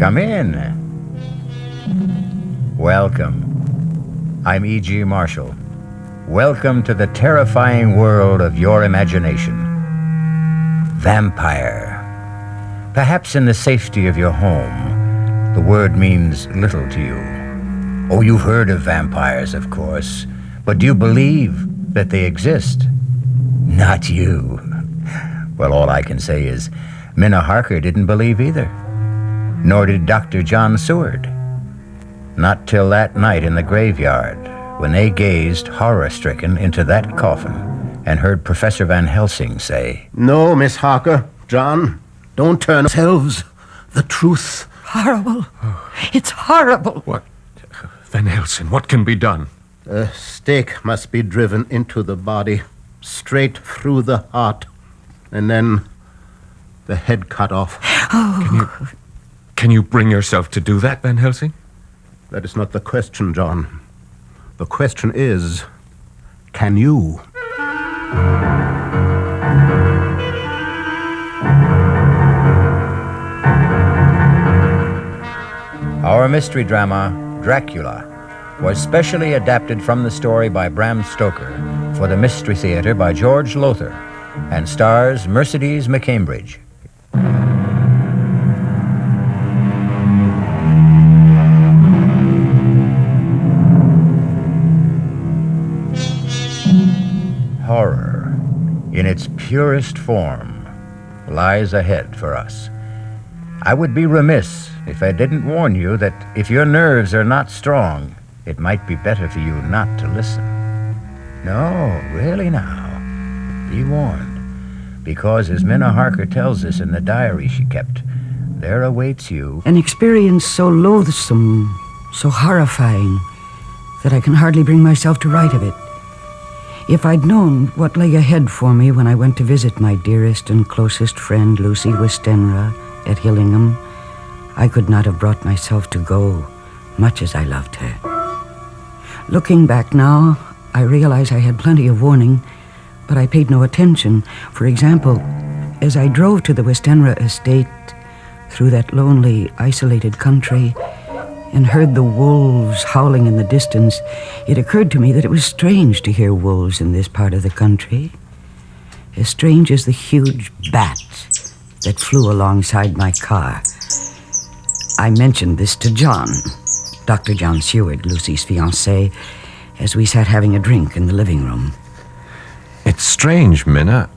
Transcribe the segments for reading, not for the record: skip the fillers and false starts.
Come in. Welcome. I'm E.G. Marshall. Welcome to the terrifying world of your imagination. Vampire. Perhaps in the safety of your home, the word means little to you. Oh, you've heard of vampires, of course, but do you believe that they exist? Not you. Well, all I can say is Minna Harker didn't believe either. Nor did Dr. John Seward. Not till that night in the graveyard, when they gazed horror-stricken into that coffin and heard Professor Van Helsing say, "No, Miss Harker, John, don't turn yourselves. The truth." Horrible. It's horrible. What? Van Helsing, what can be done? A stake must be driven into the body, straight through the heart, and then the head cut off. Oh. Can you bring yourself to do that, Van Helsing? That is not the question, John. The question is, can you? Our mystery drama, Dracula, was specially adapted from the story by Bram Stoker for the Mystery Theater by George Lothar and stars Mercedes McCambridge. Horror, in its purest form, lies ahead for us. I would be remiss if I didn't warn you that if your nerves are not strong, it might be better for you not to listen. No, really now, be warned, because as Minna Harker tells us in the diary she kept, there awaits you an experience so loathsome, so horrifying, that I can hardly bring myself to write of it. If I'd known what lay ahead for me when I went to visit my dearest and closest friend, Lucy Westenra, at Hillingham, I could not have brought myself to go, much as I loved her. Looking back now, I realize I had plenty of warning, but I paid no attention. For example, as I drove to the Westenra estate through that lonely, isolated country and heard the wolves howling in the distance, it occurred to me that it was strange to hear wolves in this part of the country. As strange as the huge bat that flew alongside my car. I mentioned this to John, Dr. John Seward, Lucy's fiancé, as we sat having a drink in the living room. It's strange, Minna.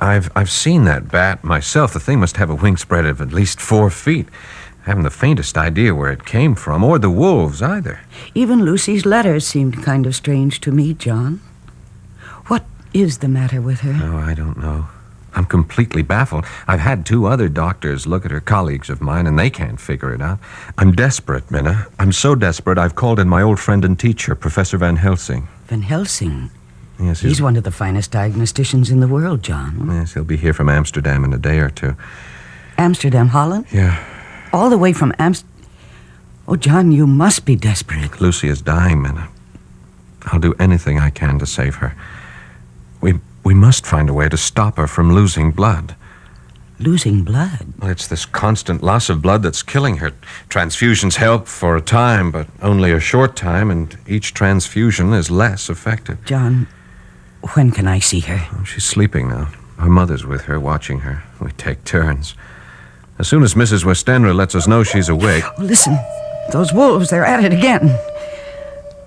I've seen that bat myself. The thing must have a wingspread of at least 4 feet. I haven't the faintest idea where it came from, or the wolves either. Even Lucy's letters seemed kind of strange to me, John. What is the matter with her? Oh, I don't know. I'm completely baffled. I've had 2 other doctors look at her, colleagues of mine, and they can't figure it out. I'm desperate, Minna. I'm so desperate I've called in my old friend and teacher, Professor Van Helsing. Van Helsing? Yes, he's one of the finest diagnosticians in the world, John. Yes, he'll be here from Amsterdam in a day or 2. Amsterdam, Holland? Yeah. All the way from Oh, John, you must be desperate. Lucy is dying, Minna. I'll do anything I can to save her. We must find a way to stop her from losing blood. Losing blood? Well, it's this constant loss of blood that's killing her. Transfusions help for a time, but only a short time, and each transfusion is less effective. John, when can I see her? Oh, she's sleeping now. Her mother's with her, watching her. We take turns. As soon as Mrs. Westenra lets us know she's awake... Oh, listen, those wolves, they're at it again.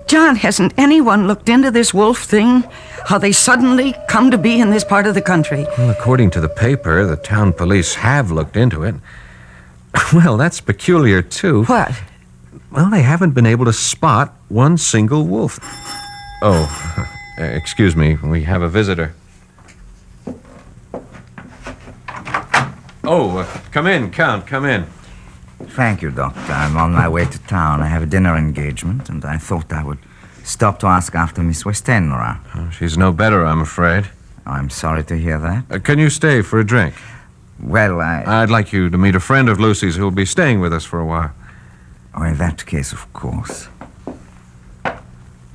John, hasn't anyone looked into this wolf thing? How they suddenly come to be in this part of the country? Well, according to the paper, the town police have looked into it. Well, that's peculiar, too. What? Well, they haven't been able to spot one single wolf. Oh, excuse me, we have a visitor. Oh, come in, Count, come in. Thank you, Doctor. I'm on my way to town. I have a dinner engagement, and I thought I would stop to ask after Miss Westenra. Oh, she's no better, I'm afraid. I'm sorry to hear that. Can you stay for a drink? Well, I'd like you to meet a friend of Lucy's who'll be staying with us for a while. Oh, in that case, of course.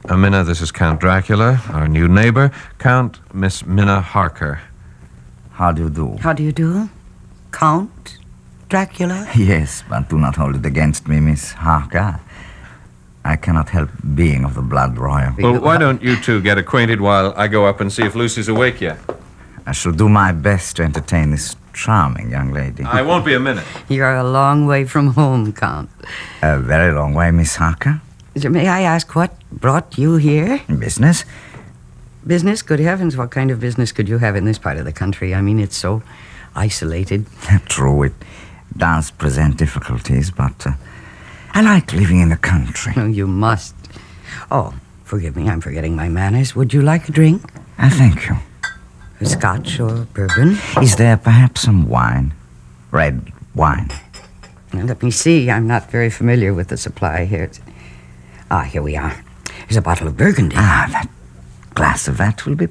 Minna, this is Count Dracula, our new neighbor, Count Miss Minna Harker. How do you do? How do you do? Count? Dracula? Yes, but do not hold it against me, Miss Harker. I cannot help being of the blood royal. Well, why don't you two get acquainted while I go up and see if Lucy's awake yet? I shall do my best to entertain this charming young lady. I won't be a minute. You're a long way from home, Count. A very long way, Miss Harker. May I ask what brought you here? Business? Business? Good heavens, what kind of business could you have in this part of the country? I mean, it's so isolated. True, it does present difficulties, but I like living in the country. No, you must. Oh, forgive me, I'm forgetting my manners. Would you like a drink? Thank you. Scotch or bourbon? Is there perhaps some wine? Red wine? Now, let me see. I'm not very familiar with the supply here. Here we are. Here's a bottle of Burgundy. That glass of that will be...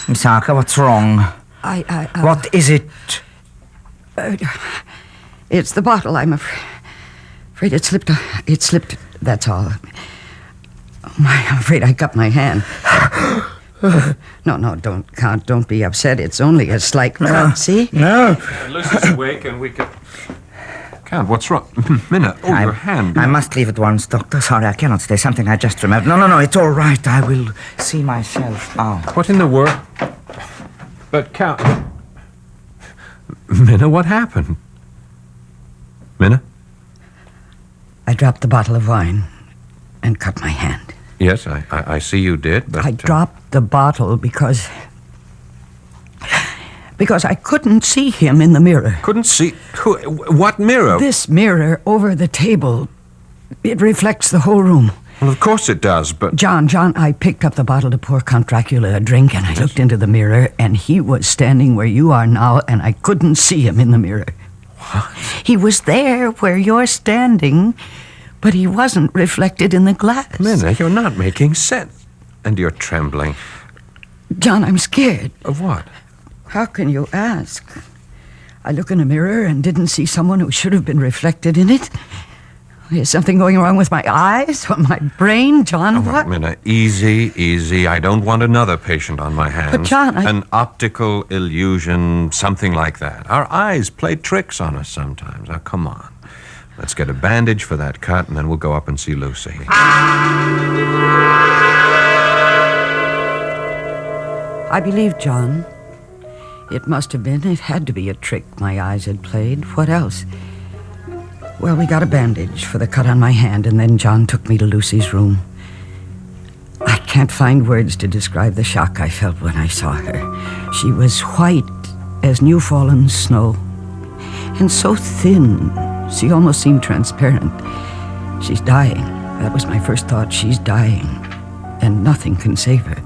Miss Harker, what's wrong? What is it? It's the bottle, I'm afraid it slipped. It slipped, that's all. I'm afraid I cut my hand. No, don't be upset. It's only a slight cut, see? No. Lucy's awake and we can... Count, what's wrong? Minna, your hand. I must leave at once, Doctor. Sorry, I cannot stay. Something I just remembered. No, it's all right. I will see myself out. What in the world? But, Count... Minna, what happened? Minna? I dropped the bottle of wine and cut my hand. Yes, I see you did, but... I dropped the bottle because I couldn't see him in the mirror. Couldn't see... What mirror? This mirror over the table, it reflects the whole room. Well, of course it does, but... John, I picked up the bottle to pour Count Dracula a drink, and I looked into the mirror, and he was standing where you are now, and I couldn't see him in the mirror. What? He was there where you're standing, but he wasn't reflected in the glass. Minna, you're not making sense. And you're trembling. John, I'm scared. Of what? How can you ask? I look in a mirror and didn't see someone who should have been reflected in it. Is something going wrong with my eyes or my brain, John? Oh, what? Minna, easy. I don't want another patient on my hands. But, John, An optical illusion, something like that. Our eyes play tricks on us sometimes. Now, come on. Let's get a bandage for that cut, and then we'll go up and see Lucy. I believe, John. It must have been. It had to be a trick my eyes had played. What else? Well, we got a bandage for the cut on my hand, and then John took me to Lucy's room. I can't find words to describe the shock I felt when I saw her. She was white as new-fallen snow, and so thin, she almost seemed transparent. She's dying. That was my first thought. She's dying, and nothing can save her.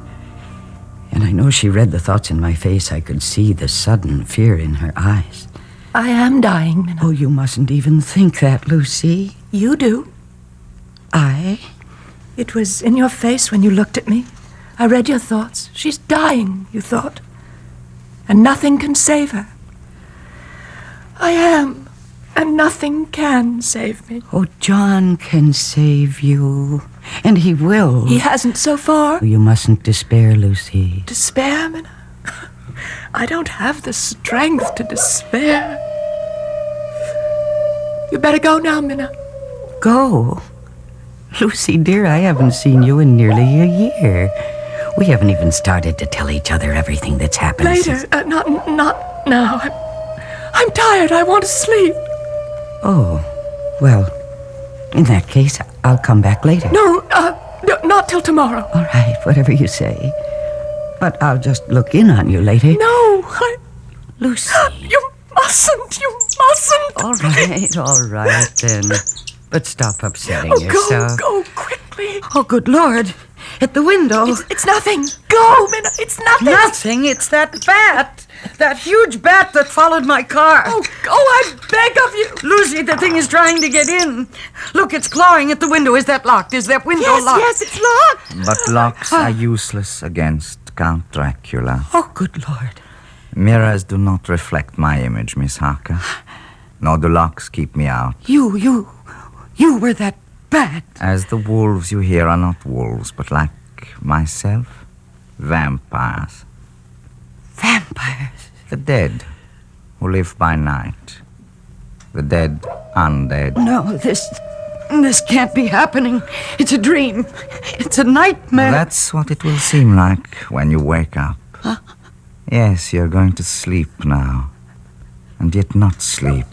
And I know she read the thoughts in my face. I could see the sudden fear in her eyes. I am dying, Minna. Oh, you mustn't even think that, Lucy. You do. I? It was in your face when you looked at me. I read your thoughts. She's dying, you thought. And nothing can save her. I am, and nothing can save me. Oh, John can save you. And he will. He hasn't so far. Oh, you mustn't despair, Lucy. Despair, Minna? I don't have the strength to despair. You better go now, Minna. Go? Lucy, dear, I haven't seen you in nearly a year. We haven't even started to tell each other everything that's happened Later. since... Not now. I'm tired. I want to sleep. Oh, well, in that case, I'll come back later. No, not till tomorrow. All right, whatever you say. But I'll just look in on you later. No, Lucy. You mustn't. All right then. But stop upsetting Oh, yourself. go quickly. Oh, good Lord. At the window. It's nothing. Go, Minna. It's nothing. Nothing. It's that bat. That huge bat that followed my car. Oh, I beg of you. Lucy, the thing is trying to get in. Look, it's clawing at the window. Is that locked? Is that window locked? Yes, it's locked. But locks are useless against Count Dracula. Oh, good Lord. Mirrors do not reflect my image, Miss Harker. Nor do locks keep me out. You were that bat. As the wolves you hear are not wolves, but like myself, vampires. Vampires. The dead. who live by night. The dead, undead. No, this can't be happening. It's a dream. It's a nightmare. That's what it will seem like when you wake up. Huh? Yes, you're going to sleep now. And yet not sleep.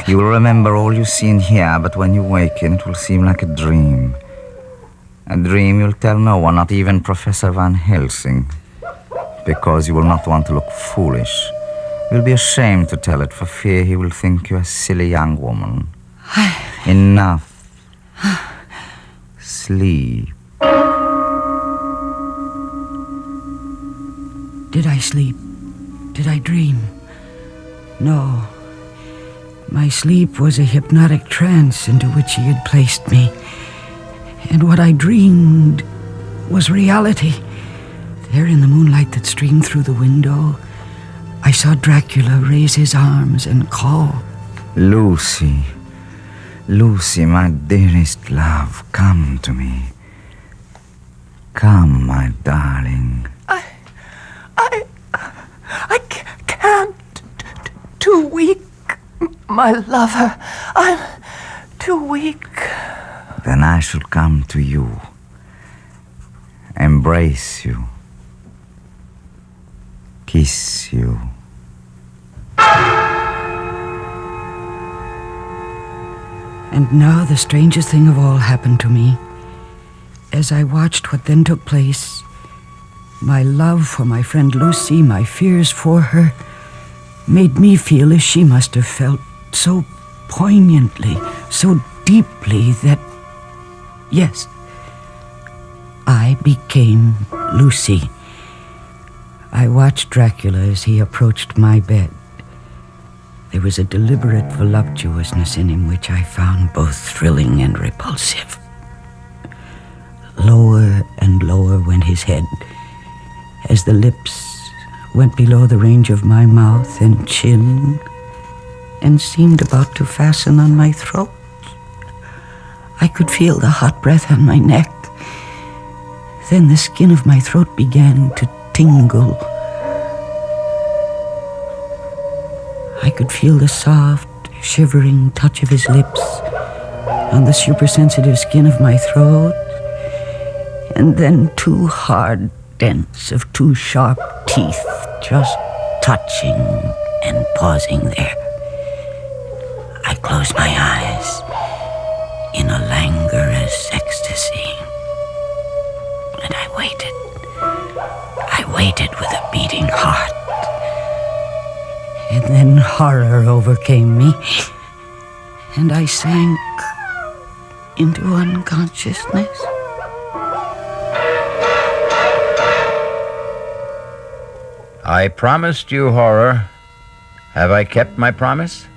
You will remember all you see and hear, but when you waken, it will seem like a dream. A dream you'll tell no one, not even Professor Van Helsing, because you will not want to look foolish. You'll be ashamed to tell it for fear he will think you a silly young woman. Enough. Sleep. Did I sleep? Did I dream? No. My sleep was a hypnotic trance into which he had placed me. And what I dreamed was reality. There in the moonlight that streamed through the window, I saw Dracula raise his arms and call. Lucy. Lucy, my dearest love, come to me. Come, my darling. I can't. Too weak, my lover. I'm too weak. Then I shall come to you. Embrace you. Kiss you. And now the strangest thing of all happened to me. As I watched what then took place, my love for my friend Lucy, my fears for her, made me feel as she must have felt, so poignantly, so deeply that, yes, I became Lucy. I watched Dracula as he approached my bed. There was a deliberate voluptuousness in him which I found both thrilling and repulsive. Lower and lower went his head, as the lips went below the range of my mouth and chin, and seemed about to fasten on my throat. I could feel the hot breath on my neck. Then the skin of my throat began to tingle. I could feel the soft, shivering touch of his lips on the supersensitive skin of my throat, and then two hard dents of two sharp teeth just touching and pausing there. I closed my eyes in a languorous ecstasy, and I waited. I waited with a beating heart. And then horror overcame me, and I sank into unconsciousness. I promised you horror. Have I kept my promise?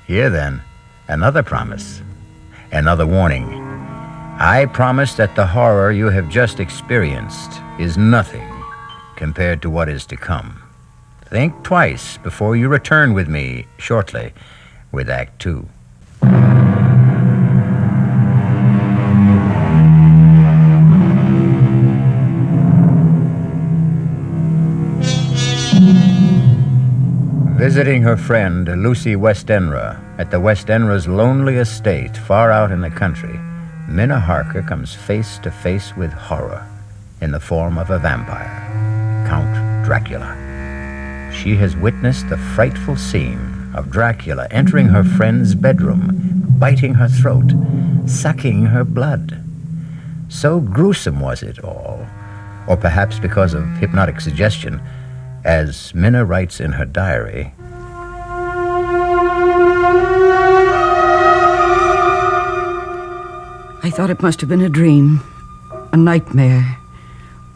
Here then, another promise, another warning. I promise that the horror you have just experienced is nothing compared to what is to come. Think twice before you return with me shortly with Act 2. Visiting her friend, Lucy Westenra, at the Westenra's lonely estate far out in the country, Minna Harker comes face to face with horror in the form of a vampire, Count Dracula. She has witnessed the frightful scene of Dracula entering her friend's bedroom, biting her throat, sucking her blood. So gruesome was it all, or perhaps because of hypnotic suggestion, as Minna writes in her diary, I thought it must have been a dream, a nightmare,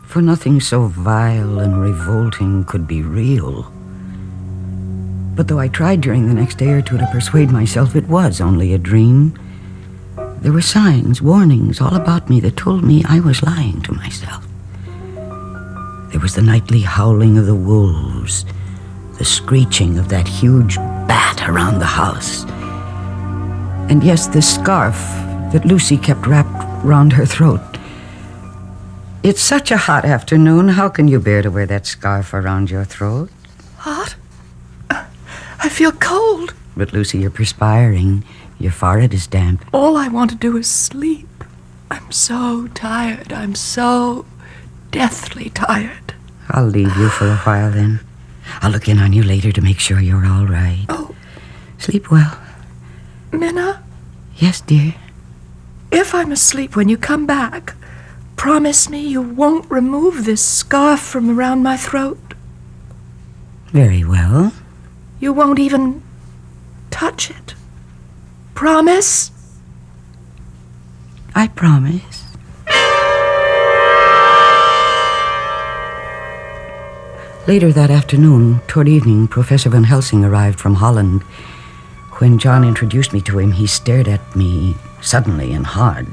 for nothing so vile and revolting could be real. But though I tried during the next day or two to persuade myself it was only a dream, there were signs, warnings all about me that told me I was lying to myself. There was the nightly howling of the wolves, the screeching of that huge bat around the house, and yes, the scarf that Lucy kept wrapped round her throat. It's such a hot afternoon. How can you bear to wear that scarf around your throat? Hot? I feel cold. But, Lucy, you're perspiring. Your forehead is damp. All I want to do is sleep. I'm so tired. I'm so deathly tired. I'll leave you for a while, then. I'll look in on you later to make sure you're all right. Oh. Sleep well. Minna, Yes, dear. if I'm asleep when you come back, promise me you won't remove this scarf from around my throat. Very well. You won't even touch it. Promise? I promise. Later that afternoon, toward evening, Professor Van Helsing arrived from Holland. When John introduced me to him, he stared at me suddenly and hard,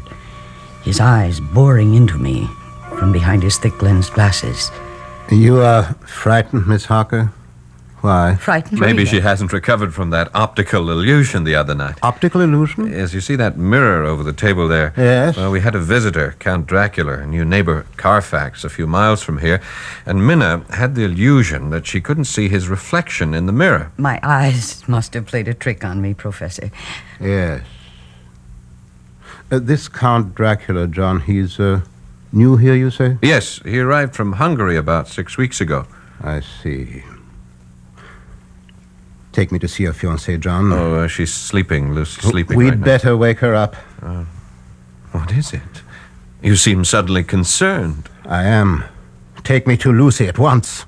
his eyes boring into me from behind his thick-lensed glasses. You are frightened, Miss Harker? Why? Frightened? Maybe really? she hasn't recovered from that optical illusion the other night. Optical illusion? Yes, you see that mirror over the table there? Yes. Well, we had a visitor, Count Dracula, a new neighbor, Carfax, a few miles from here, and Minna had the illusion that she couldn't see his reflection in the mirror. My eyes must have played a trick on me, Professor. Yes. This Count Dracula, John, he's new here, you say? Yes, he arrived from Hungary about 6 weeks ago. I see. Take me to see your fiancée, John. Oh, she's sleeping, Lucy, sleeping We'd right now. better wake her up. What is it? You seem suddenly concerned. I am. Take me to Lucy at once.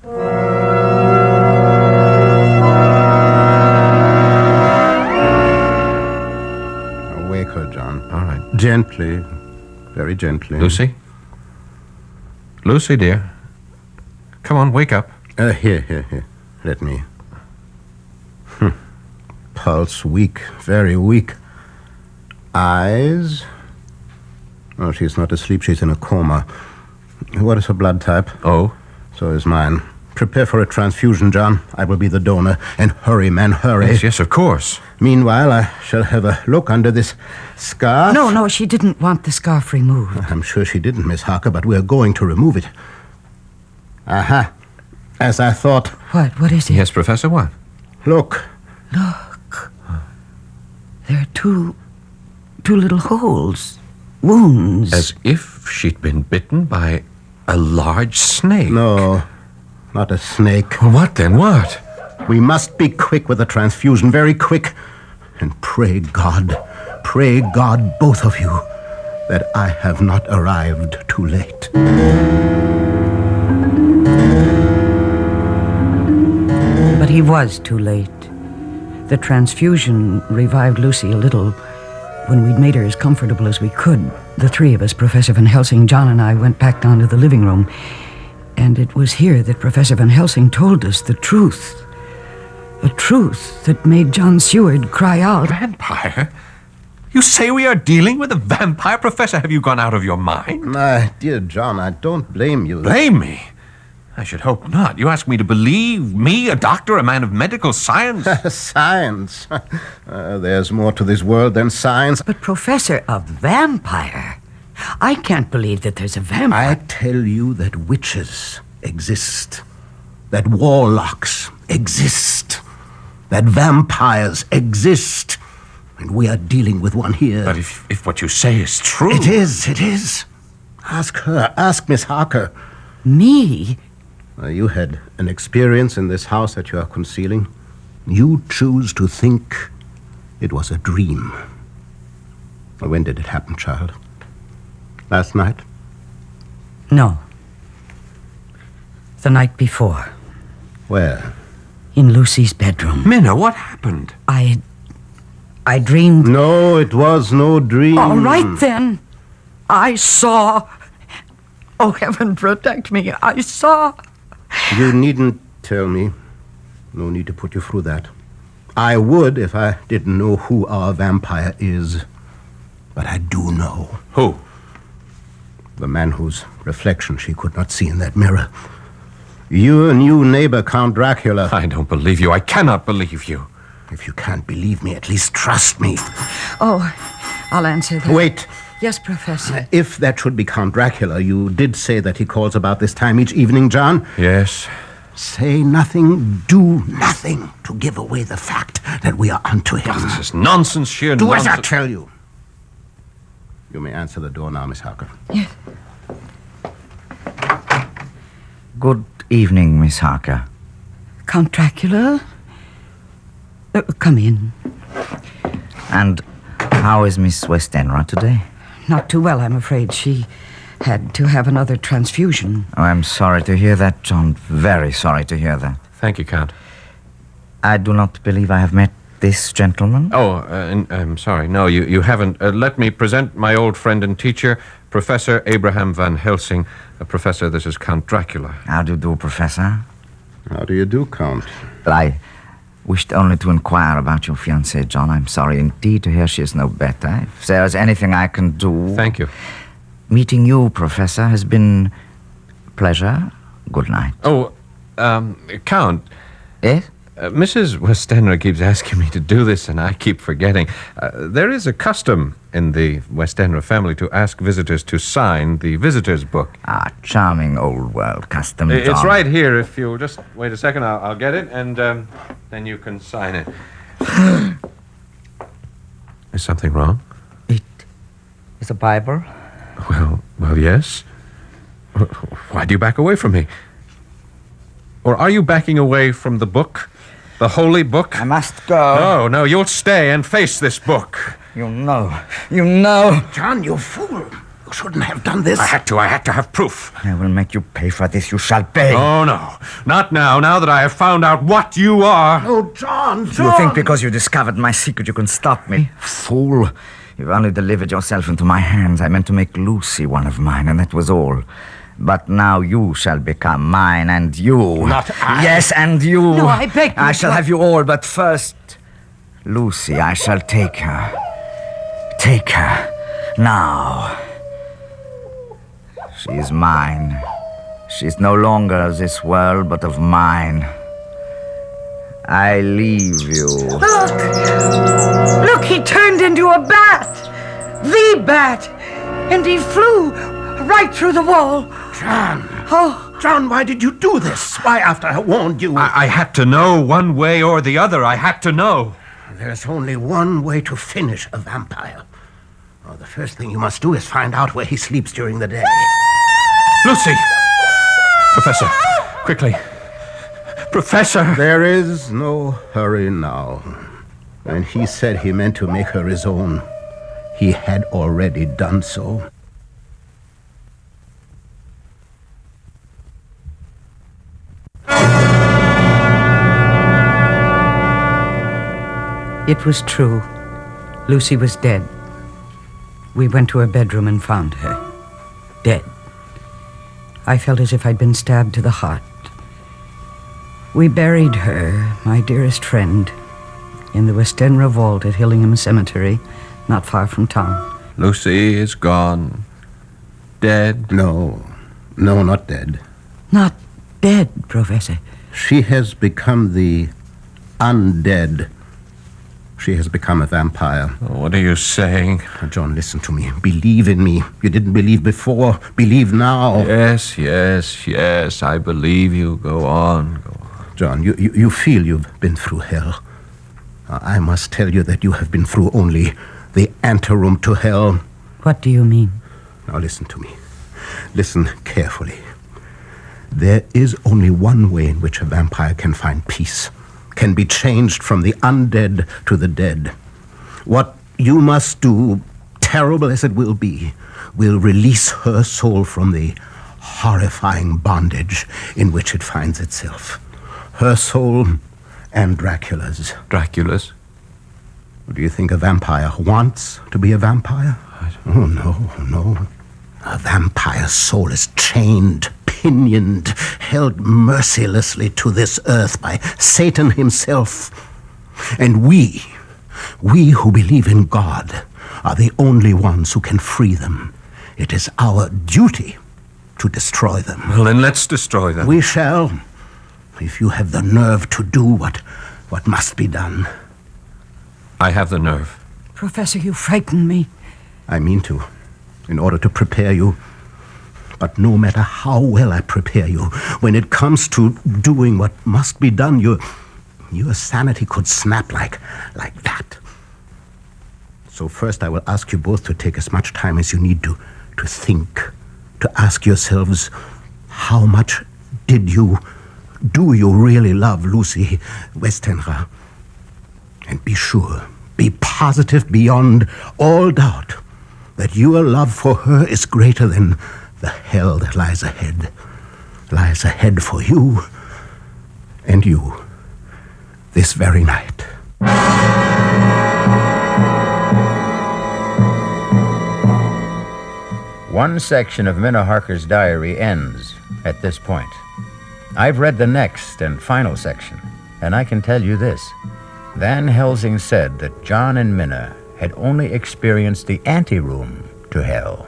Wake her, John. All right. Gently. Very gently. Lucy? Lucy, dear. Come on, wake up. Here. Let me. Pulse weak, very weak. Eyes? Oh, she's not asleep. She's in a coma. What is her blood type? Oh? So is mine. Prepare for a transfusion, John. I will be the donor. And hurry, man, hurry. Yes, of course. Meanwhile, I shall have a look under this scarf. No, she didn't want the scarf removed. I'm sure she didn't, Miss Harker, but we're going to remove it. Aha. As I thought. What is it? Yes, Professor, what? Look. Look. There are two little holes. Wounds. As if she'd been bitten by a large snake. No, not a snake. Well, what then? What? We must be quick with the transfusion, very quick. And pray God, both of you, that I have not arrived too late. But he was too late. The transfusion revived Lucy a little. When we'd made her as comfortable as we could, the three of us, Professor Van Helsing, John, and I, went back down to the living room. And it was here that Professor Van Helsing told us the truth. A truth that made John Seward cry out. Vampire? You say we are dealing with a vampire, Professor? Have you gone out of your mind? My dear John, I don't blame you. Blame me? I should hope not. You ask me to believe me, a doctor, a man of medical science? Science. There's more to this world than science. But, Professor, a vampire? I can't believe that there's a vampire. I tell you that witches exist, that warlocks exist, that vampires exist, and we are dealing with one here. But if what you say is true... It is. Ask her, ask Miss Harker. Me? You had an experience in this house that you are concealing. You choose to think it was a dream. When did it happen, child? Last night? No. The night before. Where? In Lucy's bedroom. Minna, what happened? I dreamed... No, it was no dream. All right, then. I saw... Oh, heaven protect me. I saw... You needn't tell me. No need to put you through that. I would if I didn't know who our vampire is. But I do know. Who? The man whose reflection she could not see in that mirror. Your new neighbor, Count Dracula. I don't believe you. I cannot believe you. If you can't believe me, at least trust me. Oh, I'll answer that. Wait. Yes, Professor. If that should be Count Dracula, you did say that he calls about this time each evening, John? Yes. Say nothing, do nothing to give away the fact that we are unto him. This is nonsense, sheer Do nonsense. as I tell you. You may answer the door now, Miss Harker. Yes. Good evening, Miss Harker. Count Dracula? Come in. And how is Miss Westenra today? Not too well, I'm afraid. She had to have another transfusion. Oh, I'm sorry to hear that, John. Very sorry to hear that. Thank you, Count. I do not believe I have met this gentleman. Oh, I'm sorry. No, you haven't. Let me present my old friend and teacher, Professor Abraham Van Helsing. Professor, this is Count Dracula. How do you do, Professor? How do you do, Count? I wished only to inquire about your fiancée, John. I'm sorry indeed to hear she is no better. If there is anything I can do... Thank you. Meeting you, Professor, has been a pleasure. Good night. Oh, Count, Yes? Mrs. Westenra keeps asking me to do this, and I keep forgetting. There is a custom in the Westenra family to ask visitors to sign the visitor's book. Ah, charming old world custom, John. It's right here. If you'll just wait a second, I'll get it, and then you can sign it. Is something wrong? It is a Bible. Well, yes. Why do you back away from me? Or are you backing away from the book? The holy book? I must go. No, you'll stay and face this book. You know. You know. John, you fool. You shouldn't have done this. I had to have proof. I will make you pay for this. You shall pay. Oh, no. Not now that I have found out what you are. Oh, John. You think because you discovered my secret you can stop me? Fool. You've only delivered yourself into my hands. I meant to make Lucy one of mine, and that was all. But now you shall become mine, and you. Not I. Yes, and you. No, I beg you. I shall have you all, but first, Lucy, I shall take her. Take her. Now. She is mine. She is no longer of this world, but of mine. I leave you. Look, he turned into a bat. The bat. And he flew right through the wall. John. Oh, John, why did you do this? Why, after I warned you? I had to know one way or the other. I had to know. There's only one way to finish a vampire. Oh, the first thing you must do is find out where he sleeps during the day. Lucy! Professor, quickly. Professor! There is no hurry now. When he said he meant to make her his own, he had already done so. it was true. Lucy was dead. We went to her bedroom and found her. Dead. I felt as if I'd been stabbed to the heart. We buried her, my dearest friend, in the Westenra vault at Hillingham Cemetery, not far from town. Lucy is gone. Dead. No, not dead. Not dead, Professor. She has become the undead. She has become a vampire. What are you saying? John, listen to me. Believe in me. You didn't believe before. Believe now. Yes, I believe you. Go on. John, you feel you've been through hell. I must tell you that you have been through only the anteroom to hell. What do you mean? Now listen to me. Listen carefully. There is only one way in which a vampire can find peace, can be changed from the undead to the dead. What you must do, terrible as it will be, will release her soul from the horrifying bondage in which it finds itself. Her soul and Dracula's. Dracula's? Do you think a vampire wants to be a vampire? Oh, no. A vampire's soul is chained, pinioned, held mercilessly to this earth by Satan himself. And we who believe in God, are the only ones who can free them. It is our duty to destroy them. Well, then let's destroy them. We shall, if you have the nerve to do what must be done. I have the nerve. Professor, you frighten me. I mean to, in order to prepare you But no matter how well I prepare you, when it comes to doing what must be done, your sanity could snap like that. So first I will ask you both to take as much time as you need to think, to ask yourselves, how much do you really love Lucy Westenra? And be sure, be positive beyond all doubt that your love for her is greater than the hell that lies ahead for you and you this very night. One section of Minna Harker's diary ends at this point. I've read the next and final section, and I can tell you this. Van Helsing said that John and Minna had only experienced the anteroom to hell.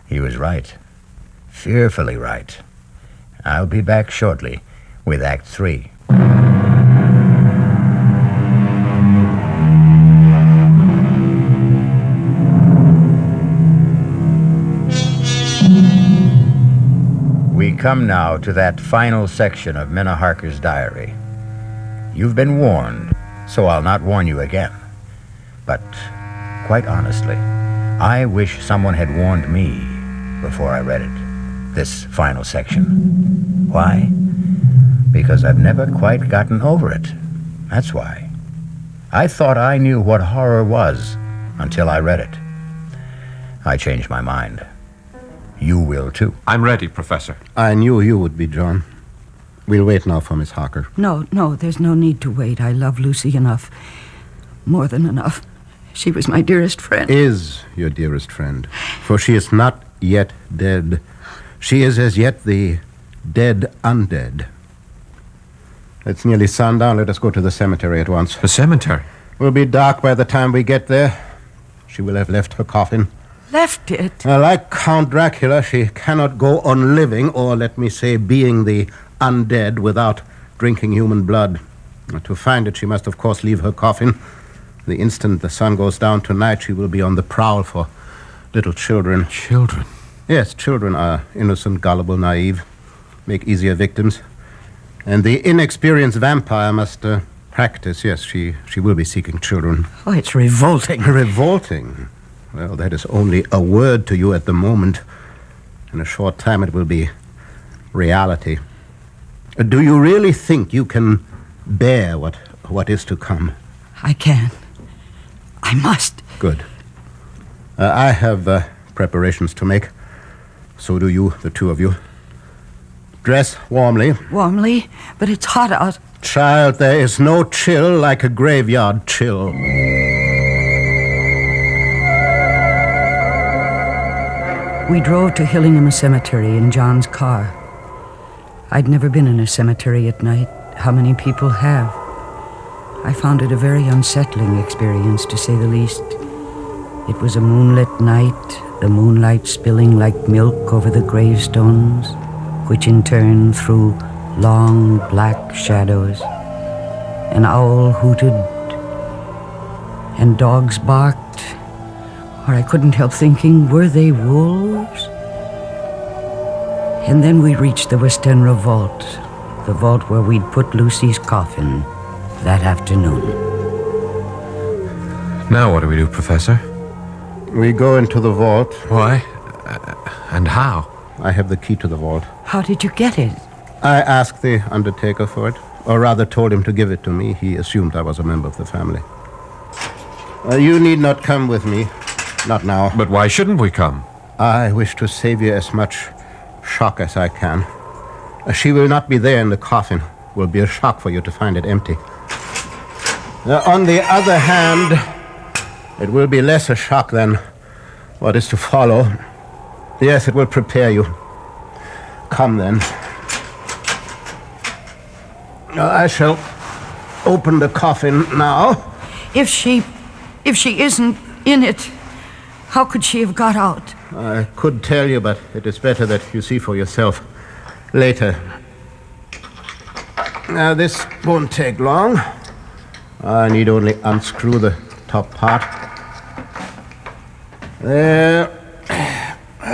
He was right. Fearfully right. I'll be back shortly with Act 3. We come now to that final section of Minna Harker's diary. You've been warned, so I'll not warn you again. But, quite honestly, I wish someone had warned me before I read it, this final section. Why? Because I've never quite gotten over it. That's why. I thought I knew what horror was until I read it. I changed my mind. You will, too. I'm ready, Professor. I knew you would be, John. We'll wait now for Miss Harker. No, there's no need to wait. I love Lucy enough. More than enough. She was my dearest friend. Is your dearest friend. For she is not yet dead. She is as yet the dead undead. It's nearly sundown. Let us go to the cemetery at once. The cemetery? It will be dark by the time we get there. She will have left her coffin. Left it? Like Count Dracula, she cannot go on living, or let me say, being the undead without drinking human blood. To find it, she must, of course, leave her coffin. The instant the sun goes down tonight, she will be on the prowl for little children. Children? Yes, children are innocent, gullible, naive, make easier victims. And the inexperienced vampire must practice. Yes, she will be seeking children. Oh, it's revolting. Revolting? Well, that is only a word to you at the moment. In a short time, it will be reality. Do you really think you can bear what is to come? I can. I must. Good. I have preparations to make. So do you, the two of you. Dress warmly. Warmly, but it's hot out. Child, there is no chill like a graveyard chill. We drove to Hillingham Cemetery in John's car. I'd never been in a cemetery at night. How many people have? I found it a very unsettling experience, to say the least. It was a moonlit night, the moonlight spilling like milk over the gravestones, which in turn threw long black shadows. An owl hooted, and dogs barked, or I couldn't help thinking, were they wolves? And then we reached the Westenra vault, the vault where we'd put Lucy's coffin that afternoon. Now what do we do, Professor? We go into the vault. Why? And how? I have the key to the vault. How did you get it? I asked the undertaker for it, or rather told him to give it to me. He assumed I was a member of the family. You need not come with me. Not now. But why shouldn't we come? I wish to save you as much shock as I can. She will not be there in the coffin. It will be a shock for you to find it empty. On the other hand, it will be less a shock than what is to follow. Yes, it will prepare you. Come then. I shall open the coffin now. If she isn't in it, how could she have got out? I could tell you, but it is better that you see for yourself later. Now, this won't take long. I need only unscrew the top part. There.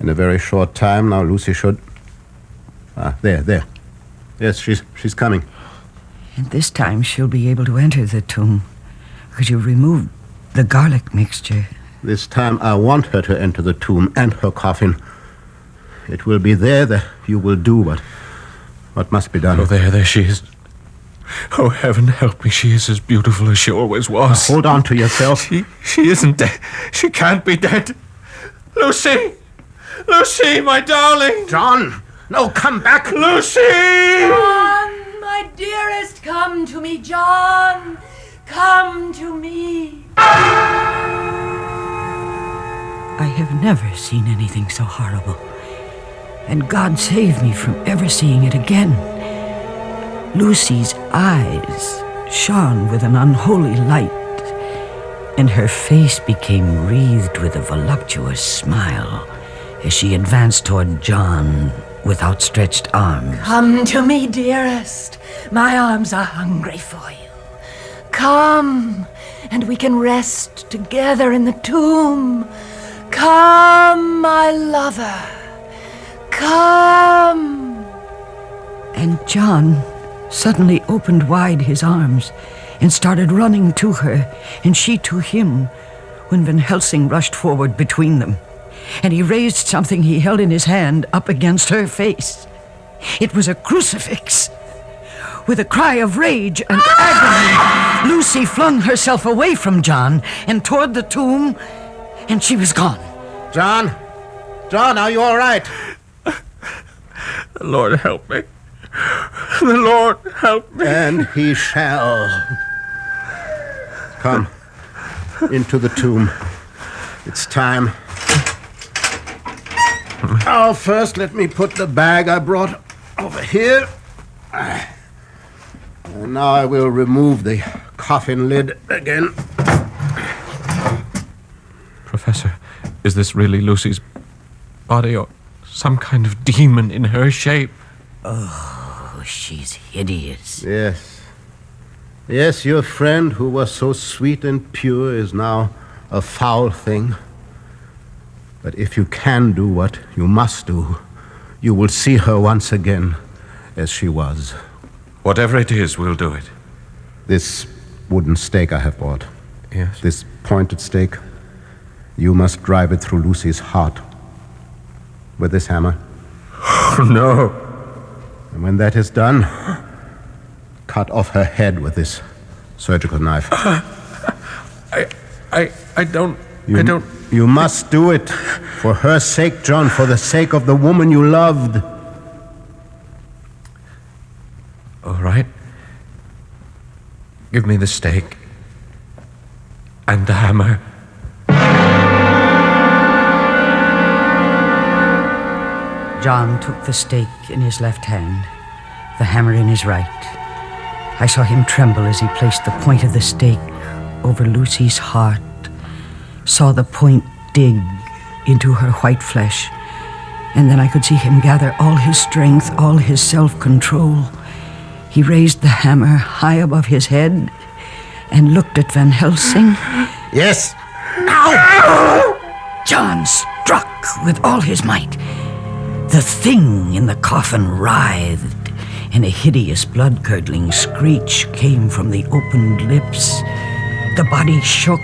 In a very short time now, Lucy should... there. Yes, she's coming. And this time she'll be able to enter the tomb, because you removed the garlic mixture. This time I want her to enter the tomb and her coffin. It will be there that you will do what must be done. Oh, there she is. Oh, heaven help me, she is as beautiful as she always was. Now, hold on to yourself. She isn't dead. She can't be dead. Lucy! Lucy, my darling! John! No, come back! Lucy! John, my dearest, come to me, John. Come to me. I have never seen anything so horrible. And God save me from ever seeing it again. Lucy's eyes shone with an unholy light, and her face became wreathed with a voluptuous smile as she advanced toward John with outstretched arms. Come to me, dearest. My arms are hungry for you. Come, and we can rest together in the tomb. Come, my lover. Come. And John suddenly opened wide his arms and started running to her, and she to him, when Van Helsing rushed forward between them, and he raised something he held in his hand up against her face. It was a crucifix. With a cry of rage and agony, Lucy flung herself away from John and toward the tomb, and she was gone. John, are you all right? The Lord help me. The Lord help me. And he shall. Come, into the tomb. It's time. Now, first, let me put the bag I brought over here. And now I will remove the coffin lid again. Professor, is this really Lucy's body or some kind of demon in her shape? Oh, she's hideous. Yes, your friend who was so sweet and pure is now a foul thing. But if you can do what you must do, you will see her once again as she was. Whatever it is, we'll do it. This wooden stake I have brought. Yes. This pointed stake, you must drive it through Lucy's heart with this hammer. Oh, no. And when that is done, cut off her head with this surgical knife. I don't... You must do it. For her sake, John, for the sake of the woman you loved. All right. Give me the stake. And the hammer. John took the stake in his left hand, the hammer in his right. I saw him tremble as he placed the point of the stake over Lucy's heart, saw the point dig into her white flesh, and then I could see him gather all his strength, all his self-control. He raised the hammer high above his head and looked at Van Helsing. Yes. Ow! John struck with all his might. The thing in the coffin writhed, and a hideous blood-curdling screech came from the opened lips. The body shook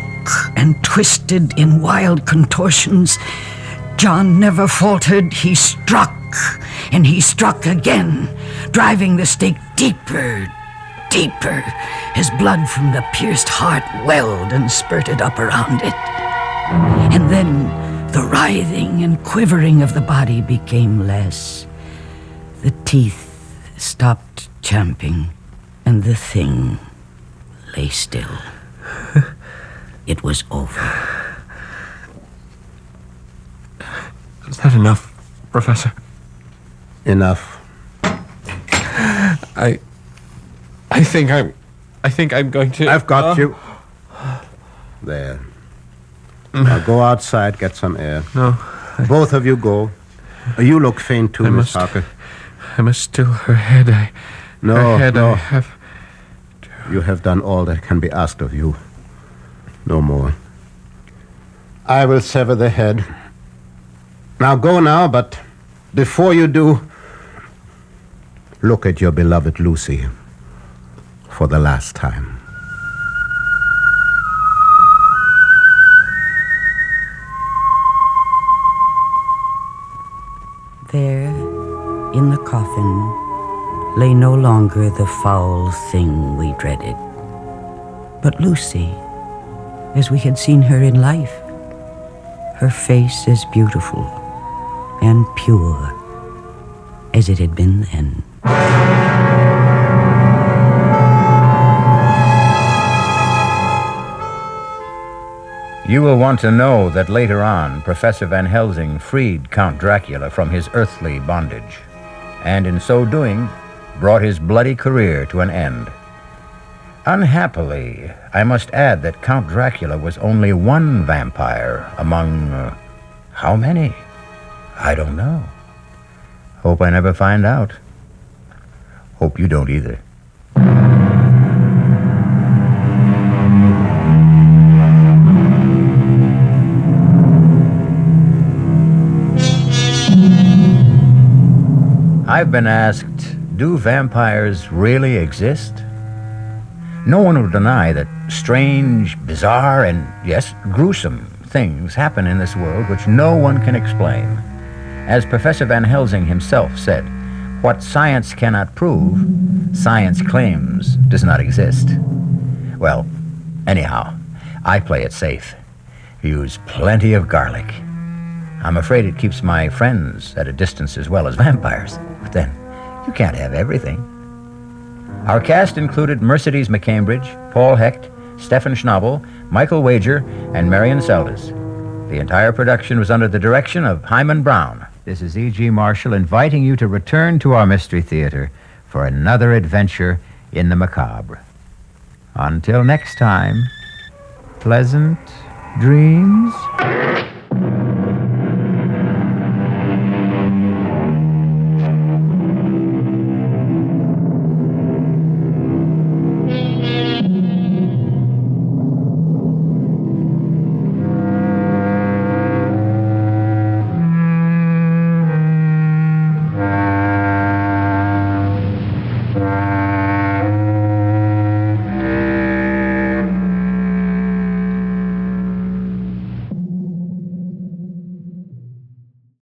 and twisted in wild contortions. John never faltered. He struck, and he struck again, driving the stake deeper, deeper, as blood from the pierced heart welled and spurted up around it. And then the writhing and quivering of the body became less. The teeth stopped champing, and the thing lay still. It was over. Is that enough, Professor? Enough. I think I'm going to... I've got you. There. Now go outside, get some air. No. Both of you go. You look faint too, Miss Parker. I must still her head. No. I have... You have done all that can be asked of you. No more. I will sever the head. Now go now, but before you do, look at your beloved Lucy for the last time. There, in the coffin, lay no longer the foul thing we dreaded, but Lucy, as we had seen her in life, her face as beautiful and pure as it had been then. You will want to know that later on, Professor Van Helsing freed Count Dracula from his earthly bondage, and in so doing, brought his bloody career to an end. Unhappily, I must add that Count Dracula was only one vampire among, how many? I don't know. Hope I never find out. Hope you don't either. I've been asked, do vampires really exist? No one will deny that strange, bizarre, and, yes, gruesome things happen in this world which no one can explain. As Professor Van Helsing himself said, what science cannot prove, science claims does not exist. Well, anyhow, I play it safe. Use plenty of garlic. I'm afraid it keeps my friends at a distance as well as vampires. But then, you can't have everything. Our cast included Mercedes McCambridge, Paul Hecht, Stefan Schnabel, Michael Wager, and Marian Seldes. The entire production was under the direction of Hyman Brown. This is E.G. Marshall inviting you to return to our Mystery Theater for another adventure in the macabre. Until next time, pleasant dreams.